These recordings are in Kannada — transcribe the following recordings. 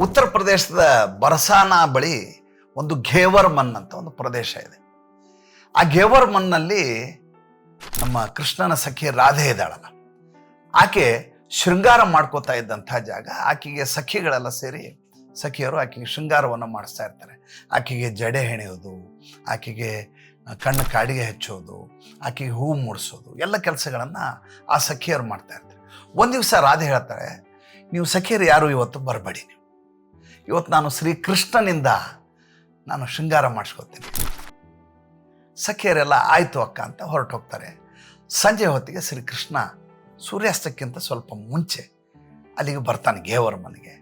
ಉತ್ತರ ಪ್ರದೇಶದ ಬರ್ಸಾನಾ ಬಳಿ ಒಂದು ಘೇವರ್ ಮನ್ ಅಂತ ಒಂದು ಪ್ರದೇಶ ಇದೆ. ಆ ಘೇವರ್ ಮನ್ನಲ್ಲಿ ನಮ್ಮ ಕೃಷ್ಣನ ಸಖಿ ರಾಧೆ ಇದ್ದಾಳಲ್ಲ, ಆಕೆ ಶೃಂಗಾರ ಮಾಡ್ಕೋತಾ ಇದ್ದಂಥ ಜಾಗ. ಆಕೆಗೆ ಸಖಿಗಳೆಲ್ಲ ಸೇರಿ ಸಖಿಯರು ಆಕೆಗೆ ಶೃಂಗಾರವನ್ನು ಮಾಡಿಸ್ತಾ ಇರ್ತಾರೆ. ಆಕೆಗೆ ಜಡೆ ಹೆಣೆಯೋದು, ಆಕೆಗೆ ಕಣ್ಣು ಕಾಡಿಗೆ ಹಚ್ಚೋದು, ಆಕೆಗೆ ಹೂವು ಮೂಡಿಸೋದು, ಎಲ್ಲ ಕೆಲಸಗಳನ್ನು ಆ ಸಖಿಯರು ಮಾಡ್ತಾ ಇರ್ತಾರೆ. ಒಂದು ದಿವಸ ರಾಧೆ ಹೇಳ್ತಾರೆ, ನೀವು ಸಖಿಯರು ಯಾರು ಇವತ್ತು ಬರಬೇಡಿ, ಇವತ್ತು ನಾನು ಶ್ರೀಕೃಷ್ಣನಿಂದ ನಾನು ಶೃಂಗಾರ ಮಾಡಿಸ್ಕೋತೀನಿ. ಸಖಿಯರೆಲ್ಲ ಆಯಿತು ಅಕ್ಕ ಅಂತ ಹೊರಟು ಹೋಗ್ತಾರೆ. ಸಂಜೆ ಹೊತ್ತಿಗೆ ಶ್ರೀಕೃಷ್ಣ ಸೂರ್ಯಾಸ್ತಕ್ಕಿಂತ ಸ್ವಲ್ಪ ಮುಂಚೆ ಅಲ್ಲಿಗೆ ಬರ್ತಾನೆ ಘೇವರ್ ಮನೆಗೆ.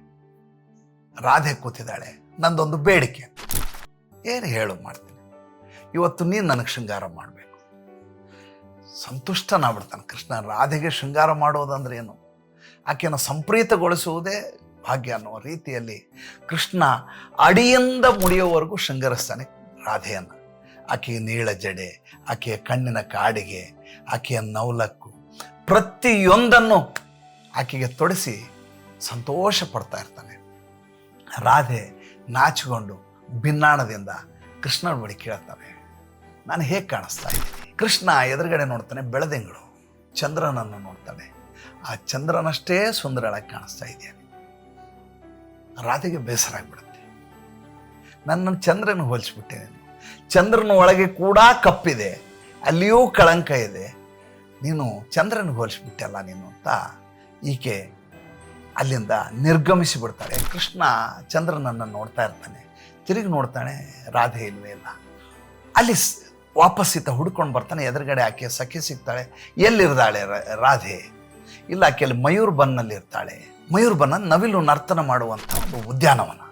ರಾಧೆ ಕೂತಿದ್ದಾಳೆ. ನಂದೊಂದು ಬೇಡಿಕೆ, ಏನು ಹೇಳು ಮಾಡ್ತೀನಿ, ಇವತ್ತು ನೀನು ನನಗೆ ಶೃಂಗಾರ ಮಾಡಬೇಕು. ಸಂತುಷ್ಟನಾಗ್ಬಿಡ್ತಾನೆ ಕೃಷ್ಣ. ರಾಧೆಗೆ ಶೃಂಗಾರ ಮಾಡೋದಂದ್ರೆ ಏನು, ಆಕೆಯನ್ನು ಸಂಪ್ರೀತಗೊಳಿಸುವುದೇ ಭಾಗ್ಯ ಅನ್ನೋ ರೀತಿಯಲ್ಲಿ ಕೃಷ್ಣ ಅಡಿಯಿಂದ ಮುಡಿಯೋವರೆಗೂ ಶೃಂಗರಿಸ್ತಾನೆ ರಾಧೆಯನ್ನು. ಆಕೆಯ ನೀಳ ಜಡೆ, ಆಕೆಯ ಕಣ್ಣಿನ ಕಾಡಿಗೆ, ಆಕೆಯ ನವಲಕ್ಕು, ಪ್ರತಿಯೊಂದನ್ನು ಆಕೆಗೆ ತೊಡಿಸಿ ಸಂತೋಷ ಪಡ್ತಾ ಇರ್ತಾನೆ. ರಾಧೆ ನಾಚಿಕೊಂಡು ಭಿನ್ನಾಣದಿಂದ ಕೃಷ್ಣನ ಬಳಿ ಕೇಳ್ತಾನೆ, ನಾನು ಹೇಗೆ ಕಾಣಿಸ್ತಾ ಇದ್ದೀನಿ? ಕೃಷ್ಣ ಎದುರುಗಡೆ ನೋಡ್ತಾನೆ, ಬೆಳದಿಂಗಳು ಚಂದ್ರನನ್ನು ನೋಡ್ತಾನೆ. ಆ ಚಂದ್ರನಷ್ಟೇ ಸುಂದರಳಾಗಿ ಕಾಣಿಸ್ತಾ ಇದೆಯಾ. ರಾಧೆಗೆ ಬೇಸರ ಆಗಿಬಿಡುತ್ತೆ. ನನ್ನನ್ನು ಚಂದ್ರನ ಹೋಲಿಸ್ಬಿಟ್ಟೆ, ಚಂದ್ರನ ಒಳಗೆ ಕೂಡ ಕಪ್ಪಿದೆ, ಅಲ್ಲಿಯೂ ಕಳಂಕ ಇದೆ, ನೀನು ಚಂದ್ರನ ಹೋಲಿಸ್ಬಿಟ್ಟಲ್ಲ ನೀನು ಅಂತ ಈಕೆ ಅಲ್ಲಿಂದ ನಿರ್ಗಮಿಸಿ ಬಿಡ್ತಾಳೆ. ಕೃಷ್ಣ ಚಂದ್ರನನ್ನು ನೋಡ್ತಾ ಇರ್ತಾನೆ, ತಿರುಗಿ ನೋಡ್ತಾನೆ, ರಾಧೆ ಇಲ್ವೇ ಇಲ್ಲ. ಅಲ್ಲಿ ವಾಪಸ್ಸಿತ ಹುಡ್ಕೊಂಡು ಬರ್ತಾನೆ. ಎದುರುಗಡೆ ಆಕೆ ಸಖಿ ಸಿಗ್ತಾಳೆ. ಎಲ್ಲಿರ್ತಾಳೆ ರಾಧೆ? ಇಲ್ಲ, ಆಕೆಯಲ್ಲಿ ಮಯೂರ್ ಬನ್ನಲ್ಲಿ ಇರ್ತಾಳೆ. ಮಯೂರ್ ಬನ್ನ ನವಿಲು ನರ್ತನ ಮಾಡುವಂಥ ಒಂದು ಉದ್ಯಾನವನ.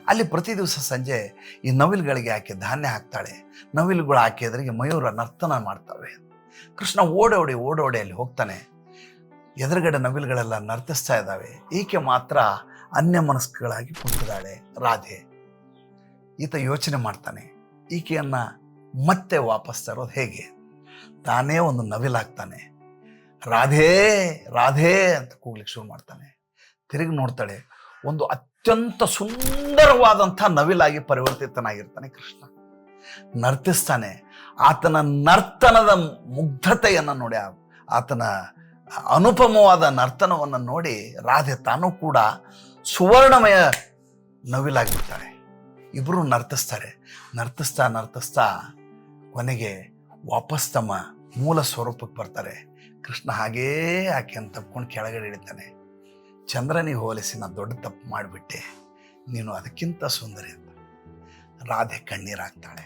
ಅಲ್ಲಿ ಪ್ರತಿ ದಿವಸ ಸಂಜೆ ಈ ನವಿಲುಗಳಿಗೆ ಆಕೆ ಧಾನ್ಯ ಹಾಕ್ತಾಳೆ. ನವಿಲುಗಳು ಆಕೆ ಎದುರಿಗೆ ಮಯೂರ ನರ್ತನ ಮಾಡ್ತವೆ. ಕೃಷ್ಣ ಓಡೋಡಿ ಅಲ್ಲಿ ಹೋಗ್ತಾನೆ. ಎದುರುಗಡೆ ನವಿಲುಗಳೆಲ್ಲ ನರ್ತಿಸ್ತಾ ಇದ್ದಾವೆ, ಈಕೆ ಮಾತ್ರ ಅನ್ಯಮನಸ್ಕಗಳಾಗಿ ಕೂತಿದ್ದಾಳೆ ರಾಧೆ. ಈತ ಯೋಚನೆ ಮಾಡ್ತಾನೆ, ಈಕೆಯನ್ನು ಮತ್ತೆ ವಾಪಸ್ ತರೋದು ಹೇಗೆ? ತಾನೇ ಒಂದು ನವಿಲಾಗ್ತಾನೆ. ರಾಧೆ ರಾಧೆ ಅಂತ ಕೂಗ್ಲಿಕ್ಕೆ ಶುರು ಮಾಡ್ತಾನೆ. ತಿರುಗಿ ನೋಡ್ತಾಳೆ, ಒಂದು ಅತ್ಯಂತ ಸುಂದರವಾದಂಥ ನವಿಲಾಗಿ ಪರಿವರ್ತಿತನಾಗಿರ್ತಾನೆ ಕೃಷ್ಣ. ನರ್ತಿಸ್ತಾನೆ. ಆತನ ನರ್ತನದ ಮುಗ್ಧತೆಯನ್ನು ನೋಡಿ, ಆತನ ಅನುಪಮವಾದ ನರ್ತನವನ್ನು ನೋಡಿ ರಾಧೆ ತಾನೂ ಕೂಡ ಸುವರ್ಣಮಯ ನವಿಲಾಗಿರ್ತಾಳೆ. ಇಬ್ಬರು ನರ್ತಿಸ್ತಾರೆ. ನರ್ತಿಸ್ತಾ ಕೊನೆಗೆ ವಾಪಸ್ ತಮ್ಮ ಮೂಲ ಸ್ವರೂಪಕ್ಕೆ ಬರ್ತಾರೆ. ಕೃಷ್ಣ ಹಾಗೇ ಆಕೆಯನ್ನು ತಪ್ಕೊಂಡು ಕೆಳಗಡೆ ಇಳಿತಾನೆ. ಚಂದ್ರನಿಗೆ ಹೋಲಿಸಿ ನಾನು ದೊಡ್ಡ ತಪ್ಪು ಮಾಡಿಬಿಟ್ಟೆ, ನೀನು ಅದಕ್ಕಿಂತ ಸುಂದರಿ ಅಂತ. ರಾಧೆ ಕಣ್ಣೀರಾಗ್ತಾಳೆ.